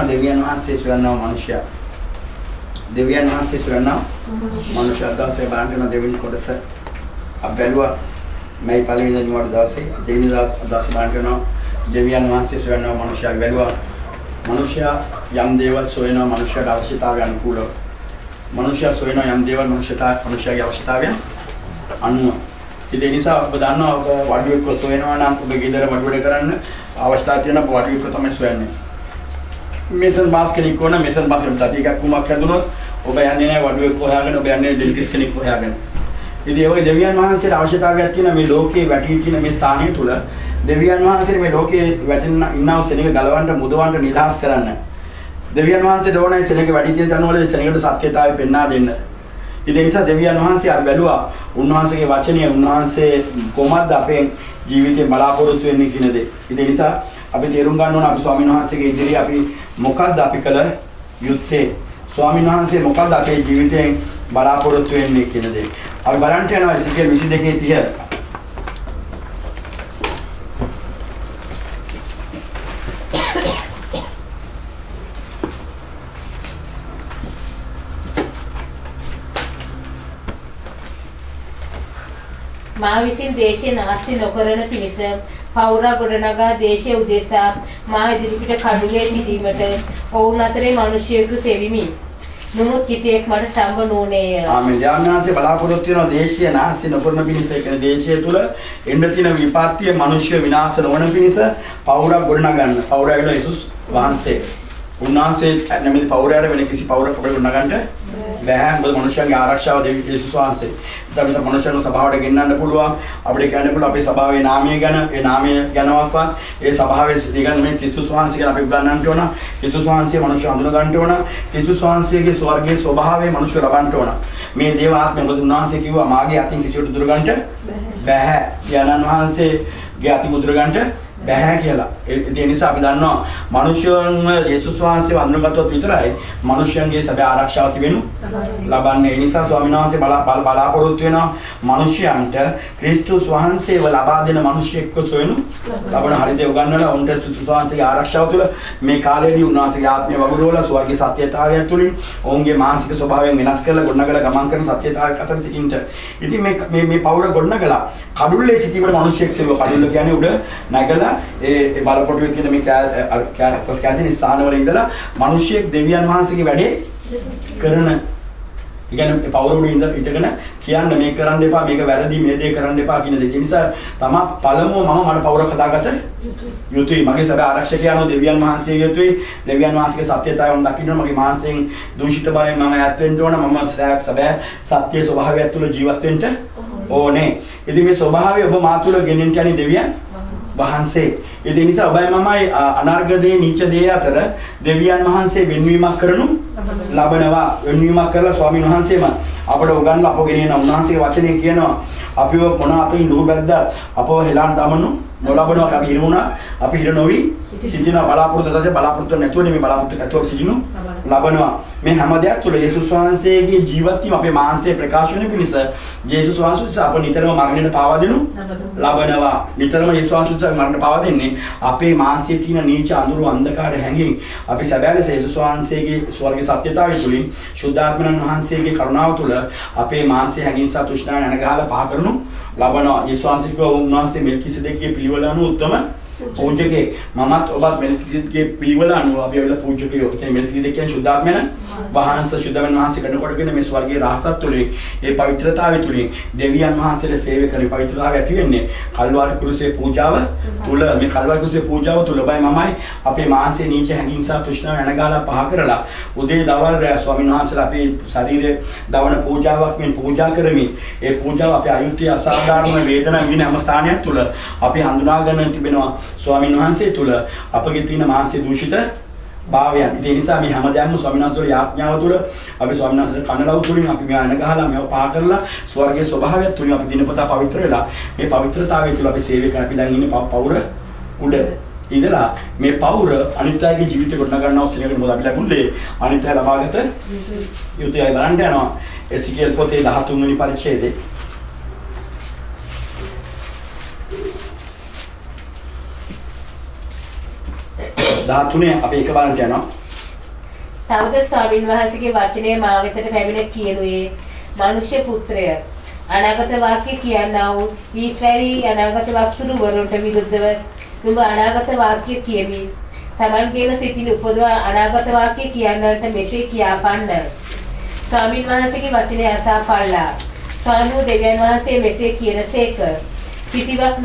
දෙවියන් වහන්සේ සොයනවා මනුෂ්‍යයා. දෙවියන් වහන්සේ සොයනවා මනුෂ්‍යයා. දවසේ බලන්න දෙවියන් කොටස අපැලුවා මේ පළවෙනි දිනවල දවසේ දෙවෙනි දවස් බලන්න දෙවියන් වහන්සේ සොයනවා මනුෂ්‍යයා බැලුවා. මනුෂ්‍යයා යම් දේවල් සොයනවා මනුෂ්‍යයාට අවශ්‍යතාවය අනුකූලව. මනුෂ්‍යයා සොයනවා යම් දේවල් මනුෂ්‍යයාගේ අවශ්‍යතාවය අනුව. ඒ නිසා ඔබ දන්නවා ඔබ වඩුවෙක් සොයනවා නම් ඔබ ගෙදර වඩුවඩ කරන්න අවස්ථාවක් තියෙනවා වඩුවෙක් තමයි සොයන්නේ. මේසන් බාස් කෙනෙක් වුණා මේසන් බාස් වලට ටිකක් කුමක් හැදුනොත් ඔබ යන්නේ නැහැ වඩුවෙක් හොයාගෙන ඔබ යන්නේ ඩෙලිගේට් කෙනෙක් හොයාගෙන. ඉතින් ඒ වගේ දෙවියන් වහන්සේට අවශ්‍යතාවයක් තියෙන මේ ලෝකයේ වැටී තියෙන මේ ස්ථානය තුල දෙවියන් වහන්සේ මේ ලෝකයේ වැටෙන ඉන්නව සෙනඟ ගලවන්න මුදවන්න නිදහස් කරන්න. දෙවියන් වහන්සේ දෝණයි සෙනඟ වැඩි තියෙන තැන්වල සෙනඟට සත්‍යතාවය පෙන්වා දෙන්න. ඒ නිසා දෙවියන් වහන්සේ අර බැලුවා උන්වහන්සේගේ වචනය උන්වහන්සේ කොහොමද අපේ ජීවිතේ බලාපොරොත්තු වෙන්නේ කියන දේ. ඒ නිසා අපි තේරුම් ගන්න ඕන අපි ස්වාමීන් වහන්සේගේ ඉදිරියේ අපි මොකක්ද අපි කළ යුත්තේ? ස්වාමීන් වහන්සේ මොකක්ද අපේ ජීවිතයෙන් බලාපොරොත්තු වෙන්නේ කියන දේ. අපි බලන්න යනවා ඉසිකේල් 22:30. මා විසින් දේශයේ නාස්ති නොකරන පිණිස පෞරා ගොඩනගා දේශයේ උදෙසා මා ඉදිරිපිට කඩුලේ සිටීමට ඔවුන් අතරේ මිනිසියෙකු සෙවිමි. නමුත් කිසියෙක් මට සම්බ නොනේය. ආමෙන්. ඥානanse බලාපොරොත්තු වෙන දේශයේ නාස්ති නොකරන පිණිස කියන දේශය තුල එන්න තියෙන විපත්තිය මිනිස්ය විනාශ නොවන පිණිස පෞරා ගොඩනගන්න. පෞරා වෙන යේසුස් වහන්සේ. උන්වහන්සේ නැමෙති පෞරයාට වෙන කිසි පෞරක් අපිට ගොඩනගන්න බැහැ. මොකද මනුෂ්‍යයන්ගේ ආරක්ෂාව යේසුස් වහන්සේ. ඒත් මනුෂ්‍යයන්ව සභාවට ගෙන්නන්න පුළුවන්. අපිට කියන්න පුළුවන් අපේ සභාවේ නාමය ගැන, ඒ නාමය ගැනවත් ඒ සභාවේ දිගන් මේ ක්‍රිස්තුස් වහන්සේ ගැන අපි උගන්වන්නට ඕන. ක්‍රිස්තුස් වහන්සේ මනුෂ්‍ය හඳුන ගන්නට ඕන. ක්‍රිස්තුස් වහන්සේගේ ස්වර්ගයේ ස්වභාවය මනුෂ්‍ය ලබන්නට ඕන. මේ දේව ආත්මය මොකද උන්වහන්සේ කිව්වා මාගේ අතින් කිසිවට දුර ගන්නට බැහැ. ඥානන් වහන්සේගේ අතින් දුර ගන්නට බැහැ කියලා. ඒ නිසා අපි දන්නවා මිනිස්යන්ව යේසුස් වහන්සේ වඳුනගත්තොත් විතරයි මිනිස්යන්ගේ සැබෑ ආරක්ෂාව තිබෙනු ලබන්නේ. ඒ නිසා ස්වාමීන් වහන්සේ බලාපොරොත්තු වෙනවා මිනිස්යන්ට ක්‍රිස්තුස් වහන්සේව ලබා දෙන මිනිසෙක්ව සොයනු ලබන හරිද උගන්වලා උන්ට ක්‍රිස්තුස් වහන්සේගේ ආරක්ෂාව තුළ මේ කාලයේදී උන්වහන්සේගේ ආත්මය වගුරුවලා ස්වර්ගීය සත්‍යතාවය තුළින් ඔවුන්ගේ මානසික ස්වභාවයෙන් වෙනස් කරලා ගොඩනගලා ගමන් කරන සත්‍යතාවයක් අතර සිටින්න. ඉතින් මේ පෞර ගොඩනගලා කඩුල්ලේ සිටීමේ මිනිසෙක් සෙව කඩුල්ල කියන්නේ උඩ නැගලා ඒ බලකොටුවේ තියෙන මේ කැරක්ටර්ස් කැදින ස්ථානවල ඉඳලා මිනිස්සෙක් දෙවියන් වහන්සේගේ වැඩේ කරන. ඒ කියන්නේ පවුරුනේ ඉඳගෙන කියන්න මේක කරන්න එපා, මේක වැරදි, මේ දේ කරන්න එපා කියන දේ. ඒ නිසා තමයි පළමුව මට පවුරක් හදාගත්ත යුතුයි. මගේ සැබෑ ආරක්ෂකයාණෝ දෙවියන් වහන්සේ යුතුයි. දෙවියන් වහන්සේගේ සත්‍යතාවය මම දකින්න මගේ මානසික දූෂිත බවෙන් මම ඈත් වෙන්න ඕන. මම සැබෑ සත්‍ය ස්වභාවය තුළ ජීවත් වෙන්න ඕනේ. ඉතින් මේ ස්වභාවය ඔබ මා තුළ ගෙනෙන්න යන්නේ දෙවියන් වහන්සේ. ඒ නිසා ඔබයි මමයි අනර්ග දේ නීච දේ අතර දෙවියන් වහන්සේ වෙන්වීමක් කරනු ලබනවා. වෙන්වීමක් කරලා ස්වාමීන් වහන්සේම අපට උගන්වලා අපෝ ගෙනියන උන්වහන්සේගේ වචනේ කියනවා අපිව මොන අතින් නුඹැද්ද අපව හෙලාන් දමනු නොලබනවා. අපි හිරුණා අපි හිර නොවි සිටින බලාපොරොත්තු නැතුව නෙමෙයි බලාපොරොත්තු ඇතුව සිටිනු ලබනවා. මේ හැම දෙයක් තුළ යේසුස් වහන්සේගේ ජීවත් වීම අපේ මානසික ප්‍රකාශ වෙන පිණිස යේසුස් වහන්සේ අප නිතරම මරණයට පාවා දෙනු ලබනවා. නිතරම යේසුස් වහන්සේ මරණයට පාවා දෙන්නේ අපේ මානසික තියෙන නීච අඳුරු අන්ධකාර හැඟීම් අපි සැබෑ ලෙස යේසුස් වහන්සේගේ ස්වර්ගීය සත්‍යතාවය තුළින් ශුද්ධාත්මයන් වහන්සේගේ කරුණාව තුළ අපේ මානසික හැඟීම් සහ තෘෂ්ණාව යනගහලා පහ කරනු ලබනවා. යේසුස් වහන්සේ උන්වහන්සේ මෙල්කිසෙදෙක්ගේ පිළිවෙල අනුව උත්තම පූජකේ මමත් ඔබත් මෙල්කිසෙදෙක්ගේ පිළිවෙල අනුව අපි වෙලා පූජකයෝ. ඒ මෙල්කිසෙදෙක් කියන්නේ ශුද්ධාත්මයන් වහන්සේ ශුද්ධවන් වහන්සේ කරනකොටගෙන මේ ස්වර්ගීය රහසත් තුළින් ඒ පවිත්‍රතාවය තුළින් දෙවියන් වහන්සේලා සේවය කරේ පවිත්‍රතාවය ඇති වෙන්නේ කල්වාරි කුරුසේ පූජාව තුළ. මේ කල්වාරි කුරුසේ පූජාව තුළ ඔබයි මමයි අපේ මානසික නීච හැඟීම් සහ තෘෂ්ණාව යනගාලා පහ කරලා උදේ දවල් රැ ස්වාමීන් වහන්සේලා අපේ ශරීරයේ දවන පූජාවක් මෙන් පූජා කරමින් ඒ පූජාව අපේ අයුක්තිය අසාධාරණ වේදනා විඳින හැම ස්ථානයක් තුළ අපි හඳුනා ගන්න තිබෙනවා ස්වාමීන් වහන්සේ තුළ අපගේ තියෙන මානසික දූෂිත භාවයන්. ඒ නිසා මේ හැමදේම ස්වාමීන් වහන්සේගේ යාඥාව තුළ අපි ස්වාමීන් වහන්සේ කනලව් තුළින් අපි මෙයා එනගහලා මේව පහ කරලා ස්වර්ගයේ ස්වභාවය තුළින් අපි දිනපතා පවිත්‍ර වෙලා මේ පවිත්‍රතාවය තුළ අපි සේවය කරන අපි දැන් ඉන්නේ පෞර උඩ ඉඳලා මේ පෞර අනිත් අයගේ ජීවිතේ ගොඩ ගන්නවා සිනේකට මොකද අපි ලැබුණේ අනිත් අය ලබාගත යුතුයයි. බලන්න යනවා එසිකේල් පොතේ 13 වෙනි පරිච්ඡේදයේ 13 අපි එක බලන්න යනවා. තවද ස්වාමින් වහන්සේගේ වචනය මා වෙතට පැමිණ කියනුයේ මනුෂ්‍ය පුත්‍රය අනාගත වාක්‍ය කියනා වූ ඊශ්‍රායලී අනාගත වක්තුරු වරුන්ට විරුද්ධව නුඹ අනාගත වාක්‍ය කියමි. තමන්ගේම සිතින් උපදවා අනාගත වාක්‍ය කියන්නන්ට මෙසේ කියාපන්න. ස්වාමින් වහන්සේගේ වචනය අසා පල්ලා. ස්වාමීන් දෙවියන් වහන්සේ මෙසේ කියනසේක. කිසිවක්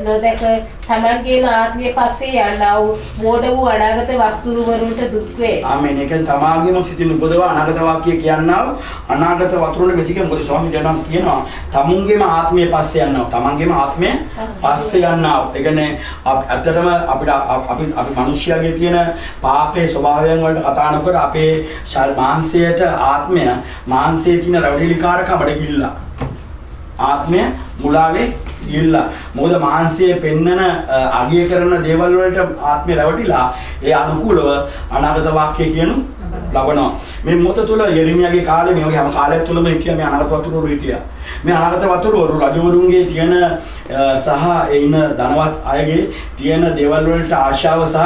නොදැක තමන්ගේම ආත්මය පස්සේ යන්නා වූ මෝඩ වූ අනාගත වක්තුරු වරුන්ට දුක් වේ. ආමේන්. ඒ කියන්නේ තමාගේම සිතින් උපදවා අනාගත වාක්‍ය කියන්නා වූ අනාගත වතුරුන්ට මෙසික මොකද ස්වාමීන් වහන්සේ කියනවා තමුන්ගේම ආත්මය පස්සේ යන්නා වූ තමන්ගේම ආත්මය පස්සේ යන්නා වූ. ඒ කියන්නේ ඇත්තටම අපි මිනිස්යාගේ තියෙන පාපේ ස්වභාවයන් වලට කතා නොකර අපේ මාංශයට ආත්මය මාංශයේ තියෙන රැවටිලිකාරකමඩ ගිල්ලා ආත්මය මුලාවේ ගිල්ලා මොකද මාංශයේ පෙන්නන අගය කරන දේවල් වලට ආත්මය රැවටිලා ඒ අනුකූලව අනාගත වාක්‍ය කියනු ලබනවා. මේ මොහොත තුල යෙරිමියාගේ කාලේ මේ වගේ හැම කාලයක් තුලම හිටියා මේ අනාගත වතුරු හිටියා. මේ අනාගත වතුරු රජවරුන්ගේ තියෙන සහ ඒ ඉන්න ධනවත් අයගේ තියෙන දේවල් වලට ආශාව සහ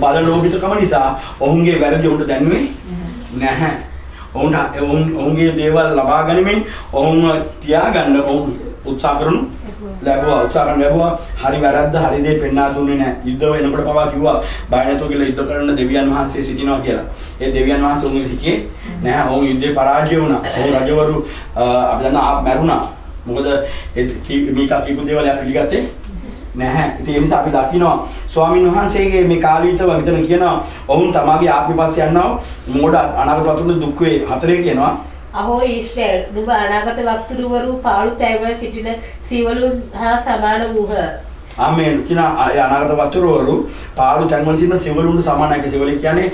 බලලෝභිතකම නිසා ඔවුන්ගේ වැරදි උන්ට දැනුනේ නැහැ. ඔවුන්ගේ දේවල් ලබා ගැනීමෙන් ඔවුන් තියාගන්න ඔවුන් උත්සාහ කරනු ලැබුවා. හරි වැරද්ද හරි දේ පෙන්වා දුන්නේ නැහැ. යුද්ධ වෙනකොට පවා කිව්වා බය නැතුව කියලා යුද්ධ කරන්න දෙවියන් වහන්සේ සිටිනවා කියලා. ඒ දෙවියන් වහන්සේ උන්ගේ සිටියේ නැහැ. ඔවුන් යුද්ධේ පරාජය වුණා. ඔවුන් රජවරු අපි දන්නා මැරුණා. මොකද මේක කීප දේවල් යා පිළිගත්තේ නැහැ. ඉතින් ඒ නිසා අපි දකිනවා ස්වාමින් වහන්සේගේ මේ කාලීතව මෙතන කියනවා ඔවුන් තමාගේ ආත්ම පස්සේ යනවා මොඩ අනාගත වතුන දුක් වේ හතරේ කියනවා. අහෝ ඊශ්‍රායල් නුඹ අනාගත වක්තුරුවරු පාළු තැව සිටින සිවලුන් හා සමාන වූහ. ආමේන්. කින අනාගත වතුරවරු පාළු තැන්වල සිටින සිවලුන්ට සමානයි. සිවල කියන්නේ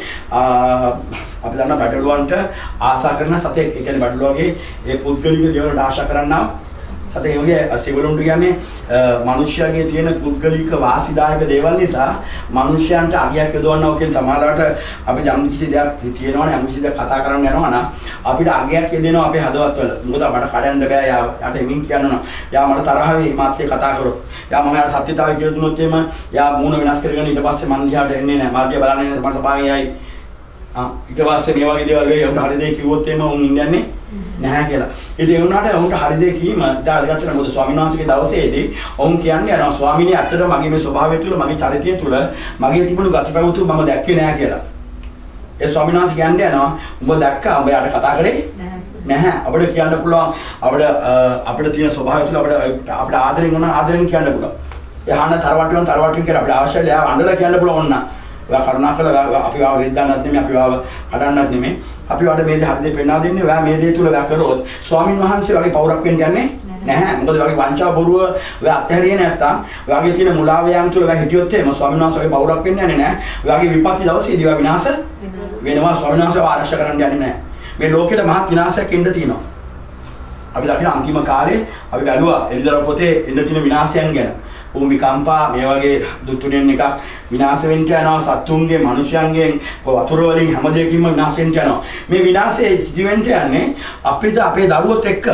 අපි දන්නා බටළුවන්ට ආශා කරන සතෙක්. ඒ කියන්නේ බටළුවගේ ඒ පුද්ගලික දේවල්ට ආශා කරන්නා සතේ වගේ සිවලුන්ට කියන්නේ මිනිස්යාගේ තියෙන පුද්ගලික වාසිදායක දේවල් නිසා මිනිස්යන්ට අගයක් යොදවනවා කියන සමහරවට අපි යම් කිසි දෙයක් තියෙනවනේ යම් කිසි දෙයක් කතා කරන්න යනවා නම් අපිට අගයක් යදෙනවා අපේ හදවත්වල. මොකද අපට කඩන්න බෑ යාට එමින් කියනවා. යා මට තරහ වෙයි මාත් එක්ක කතා කරොත්. යා මම යාට සත්‍යතාවය කියලා දුන්නොත් එimhe යා මූණ වෙනස් කරගෙන ඊට පස්සේ මන් දිහාට එන්නේ නැහැ. මාර්ගය බලන්නේ නැහැ. මට සපාවෙයි. ඊට පස්සේ මේ වගේ දේවල් වෙයි. උන්ට හරි දේ කිව්වොත් එimhe උන් ඉන්නේ නැහැ කියලා. ඉතින් ඒ වුණාට උන්ට හරි දේ කීම ඉතාලගත්තට මොකද ස්වාමීන් වහන්සේගේ දවසේදී ඔවුන් කියන්නේ යනවා ස්වාමීනි ඇත්තටම මගේ මේ ස්වභාවය තුළ මගේ චරිතය තුළ මගේ තිබුණු ගතිපැවතුම් මම දැක්කේ නැහැ කියලා. ඒ ස්වාමීන් වහන්සේ කියන්නේ යනවා උඹ දැක්කා උඹ යාට කතා කරේ නැහැ. අපිට කියන්න පුළුවන් අපිට තියෙන ස්වභාවය තුළ අපිට ආදරෙන් වුණා ආදරෙන් කියන්න පුළුවන්. එහාන තරවටුන් කියලා අපිට අවශ්‍යයි එයා අඬලා කියන්න පුළුවන් ඕන්න. ඔයා කරුණාකරලා අපි ආව රෙද්දන්නත් නෙමෙයි අපි ආව කඩන්නත් නෙමෙයි අපි වඩ මේ දේ හරි දේ පෙන්වා දෙන්නේ ඔයා මේ දේ තුල ඔයා කරොත් ස්වාමින් වහන්සේ වගේ පෞරක් වෙන්න යන්නේ නැහැ. මොකද වගේ වංචා බොරුව ඔයා අත්හැරියේ නැත්තම් ඔයාගේ තියෙන මුලාව යාම් තුල ඔයා හිටියොත් එහෙම ස්වාමින් වහන්සේ වගේ පෞරක් වෙන්න යන්නේ නැහැ. ඔයාගේ විපත්ති දවසේදී ඔයා විනාශ වෙනවා. ස්වාමින් වහන්සේ ආරක්ෂා කරන්න යන්නේ නැහැ. මේ ලෝකෙට මහත් විනාශයක් එන්න තියෙනවා. අපි දකින අන්තිම කාලේ අපි බැලුවා එළිදර පොතේ එන්න තියෙන විනාශයන් ගැන. භූමිකම්පා මේ වගේ දුතුණෙන් එකක් විනාශ වෙන්න යනවා. සත්තුන්ගේ මිනිස්යන්ගෙන් වතුර වලින් හැම දෙයකින්ම විනාශ වෙන්න යනවා. මේ විනාශය සිදුවෙන්න යන්නේ අපිට අපේ දරුවොත් එක්ක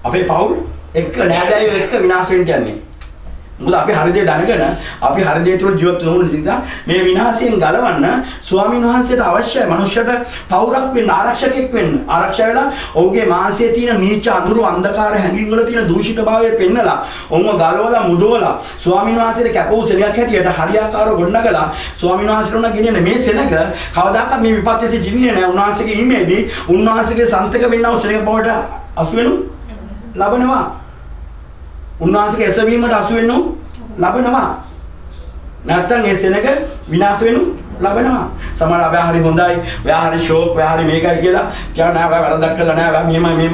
අපේ පවුල් එක්ක නෑදෑයෝ එක්ක විනාශ වෙන්න යන්නේ. මොකද අපි හරි දේ දැනගෙන අපි හරි දේ තුල ජීවත් වෙන නිසා මේ විනාශයෙන් ගලවන්න ස්වාමීන් වහන්සේට අවශ්‍යයි මනුෂ්‍යයට පෞරක් වෙන්න ආරක්ෂකෙක් වෙන්න. ආරක්ෂා වෙලා ඔහුගේ මානසයේ තියෙන නීච අඳුරු අන්ධකාර හැඟීම් වල තියෙන දූෂිතභාවය පෙන්නලා ඔහුව ගලවලා මුදවලා ස්වාමීන් වහන්සේට කැපවූ සෙනගක් හැටියට හරියාකාරව ගොඩනගලා ස්වාමීන් වහන්සේට උන ගෙනියන මේ සෙනග කවදාකවත් මේ විපත්‍යසේ ජීවිනේ නැහැ. උන්වහන්සේගේ ඊමේදී උන්වහන්සේගේ සන්තක වෙන්නව සෙනග බවට අසු වෙනු ලබනවා. උන්වහන්සේගේ එසවීමට අසු වෙනු ලබනවා. නැත්තම් ඒ සෙනග විනාශ වෙනු ලබනවා. සමහර අය හරි හොඳයි, ඔයා හරි ෂෝක්, ඔයා හරි මේකයි කියලා කියන නෑ ඔයා වැරද්දක් කළා නෑ ඔයා මෙහෙමයි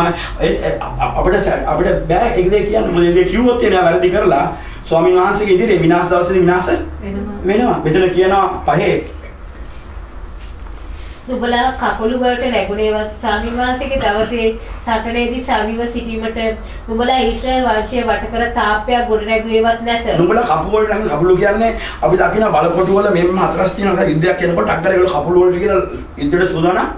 අපිට බෑ ඒක දෙක කියන්න. මොකද ඒ දෙක කිව්වොත් එනවා වැරදි කරලා ස්වාමීන් වහන්සේගේ ඉදිරියේ විනාශ දවසේදී විනාශ වෙනවා. මෙතන කියනවා පහේ නුඹලා කකුළු වලට නැගුණේවත් ස්වාමීන් වහන්සේගේ දවසේ සටනේදී සමීව සිටීමට නුඹලා ඊශ්‍රායල් වංශය වට කර තාප්පයක් ගොඩ නැගුවේවත් නැත. නුඹලා කකුල් වල නැගුණ කකුළු කියන්නේ අපි දකින බලකොටු වල මෙන්න හතරස් තියෙනවා. යුද්ධයක් කරනකොට අග්ගල වල කකුළු වලට කියලා යුද්ධයට සූදානම්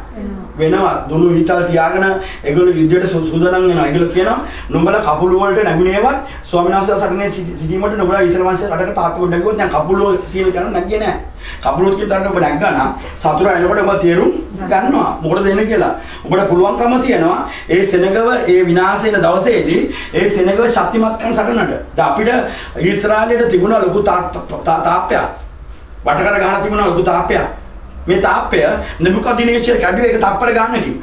වෙනවා දුනු හිතල් තියාගෙන ඒගොල්ලෝ යුද්ධයට සූදානම් වෙනවා. ඒගොල්ලෝ කියනවා නුඹලා කපුළු වලට නැගුණේවත් ස්වාමීන් වහන්සේ සරණේ සිටීමට නුඹලා ඉස්ලාම් වංශයේ රටක තාත්තු නැගුවොත් දැන් කපුළු කියන කෙනා නැග්ගේ නැහැ. කපුළුත් කියන තරට ඔබ නැග්ගා නම් සතුරා එනකොට ඔබ තේරුම් ගන්නවා මොකටද එන්නේ කියලා. ඔබට පුළුවන්කම තියෙනවා ඒ සෙනගව ඒ විනාශ වෙන දවසේදී ඒ සෙනගව ශක්තිමත්කම් සටනට. දැන් අපිට ඊශ්‍රායලයට තිබුණා ලොකු තාප්පයක්. වටකර ගහන තිබුණා ලොකු තාප්පයක්. මේ තාප්පය නෙබුකද්නේසර් කඩුවේ එක තප්පර ගන්නකින්.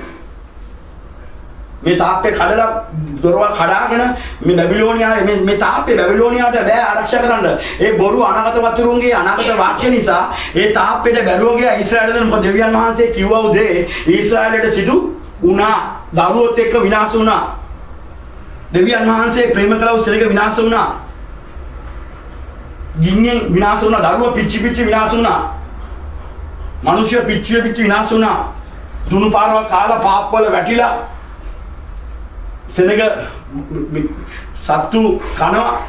මේ තාප්පේ කඩලා දොරවල් කඩාගෙන මේ බැබිලෝනියාවේ මේ තාප්පේ බැබිලෝනියාවට බෑ ආරක්ෂා කරන්න. ඒ බොරු අනාගත වතුරුන්ගේ අනාගත වාක්‍ය නිසා ඒ තාප්පේට බැලුව ගියා ඊශ්‍රායලෙන්. මොකද දෙවියන් වහන්සේ කිව්වා උදේ ඊශ්‍රායලයට සිදු වුණා. දරුවොත් එක්ක විනාශ වුණා. දෙවියන් වහන්සේ ප්‍රේම කළා උසලක විනාශ වුණා. ගින්නෙන් විනාශ වුණා. දරුවෝ පිච්චි විනාශ වුණා. මිනිස්සු පිච්චි විනාශ වුණා. දුනු පාරවල් කාලා පාප්වල වැටිලා සෙනග සත්තු කනවා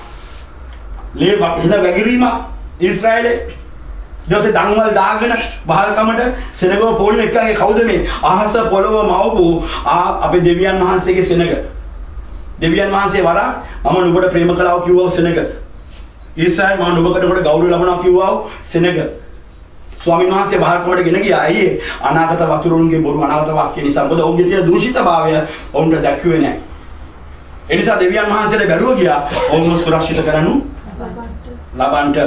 ලේ වකින වැගිරීම ඊශ්‍රායලේ ඊටසේ දන්වල් දාගෙන බහල්කමට සෙනගව පොළොන එකගේ කවුද මේ අහස පොළොව මවපු අපේ දෙවියන් වහන්සේගේ සෙනග. දෙවියන් වහන්සේ වරක් මම නුඹට ප්‍රේම කළා කිව්වා සෙනග. ඊශ්‍රායල් මම නුඹකට ගෞරව ලබනවා කිව්වා සෙනග. ස්වාමීන් වහන්සේ බහල්කමට ගෙන ගියා. අයියේ අනාගත වතුරුන්ගේ බොරු අනාගත වාක්‍ය නිසා. මොකද ඔවුන්ගේ තියෙන දූෂිතභාවය ඔවුන්ට දැක්ුවේ නැහැ. ඒ නිසා දෙවියන් වහන්සේට බැලුව ගියා ඔවුන්ව සුරක්ෂිත කරනු ලබන්ට.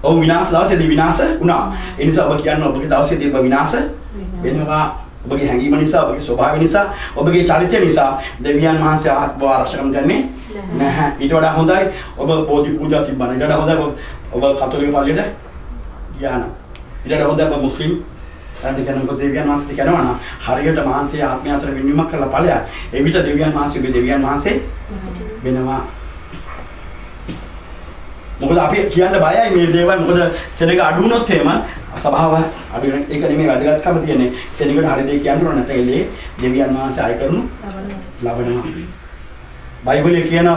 ඔවුන් විනාශ දවසේදී විනාශ වුණා. ඒ නිසා ඔබ කියන්නේ ඔබගේ දවසේදී ඔබ විනාශ වෙනවා. ඔබගේ හැඟීම නිසා, ඔබගේ ස්වභාවය නිසා, ඔබගේ චරිතය නිසා දෙවියන් වහන්සේ ආත්මව ආරක්ෂා කරන්නේ නැහැ. ඊට වඩා හොඳයි ඔබ බෝධි පූජා තිබ්බන. ඊට වඩා හොඳයි ඔබ කතෝලික පල්ලියට ගියා නම්. ඊට වඩා හොඳයි ඔබ මුස්ලිම් රාජ්‍යකරණක දෙවියන් වහන්සේ කියනවා නම් හරියට මහන්සිය ආත්මය අතර වෙනවීමක් කරලා ඵලයක්. එවිට දෙවියන් වහන්සේ ඔබේ දෙවියන් වහන්සේ වෙනවා. මොකද අපි කියන්න බයයි මේ දේවල්. මොකද සෙනග අඩු වුණොත් එහෙම සබාව අඩු වෙන එක නෙමෙයි වැදගත්කම තියෙන්නේ. සෙනගට හරි දෙයක් කියන්න ඕන නැත්නම් එලේ දෙවියන් වහන්සේ ආය කරනු ලබනවා. බයිබලයේ කියන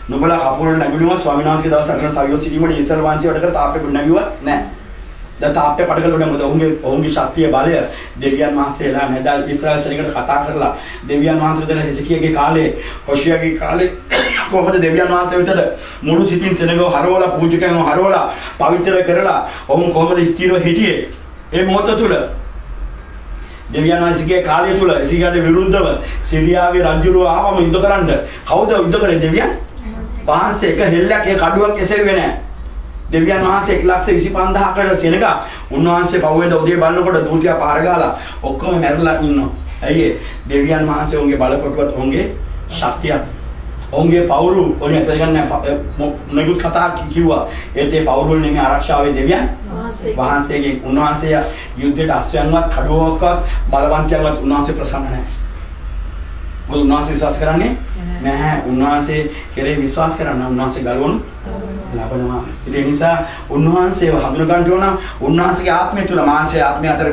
නුඹලා කපුරුන් නැගුණා ස්වාමීන් වහන්සේගේ දවස් අතර සවියෝ සිටීමේ ඉස්සල් වංශය වලට තාප්පේ නැගුවත් නැහැ. දැන් තාප්පේ පඩකල උඩ මොකද ඔවුන්ගේ ශක්තිය බලය දෙවියන් වහන්සේලා නැදල් ඊශ්‍රායල් සෙනගට කතා කරලා දෙවියන් වහන්සේලා හෙසකියාගේ කාලේ හොෂියාගේ කාලේ කොහොමද දෙවියන් වහන්සේ විතර මුළු සිතින් සෙනගව හරවලා පූජකයන්ව හරවලා පවිත්‍ර කරලා ඔවුන් කොහොමද ස්ථිරව හිටියේ ඒ මොහොත තුල දෙවියන් වහන්සේගේ කාලය තුල ඉසිගාට විරුද්ධව සිරියාවේ රජුරුව ආවම යුද්ධ කරන්න කවුද යුද්ධ කරේ දෙවියන් වහන්සේ එක හෙල්ලක් ඒ කඩුවක් එසෙව්වේ නැහැ. දෙවියන් වහන්සේ 1,25,000කට සෙනග උන්වහන්සේ පහුවෙන්ද උදේ බලනකොට දූතියා පාර ගාලා ඔක්කොම මැරලා ඉන්නවා. ඇයි දෙවියන් වහන්සේ උන්ගේ බලකොටුවත් උන්ගේ ශක්තිය උන්ගේ පවුරු ඔන්නේ අතගන්න නගුත් කතා කිව්වා. ඒතේ පවුරු නෙමෙයි ආරක්ෂාවේ දෙවියන් වහන්සේගේ උන්වහන්සේ යුද්ධයට අස්වැන්වත් කඩුවක්වත් බලවන්තයන්වත් උන්වහන්සේ ප්‍රසන්න නැහැ. මොකද උන්වහන්සේ විශ්වාස කරන්නේ නැහැ. උන්වහන්සේ කෙරේ විශ්වාස කරන උන්වහන්සේ ගලවනු ලබනවා. ඒ නිසා උන්වහන්සේව හඳුන ගන්න ඕන. උන්වහන්සේගේ ආත්මය තුල මාංශයේ ආත්මය අතර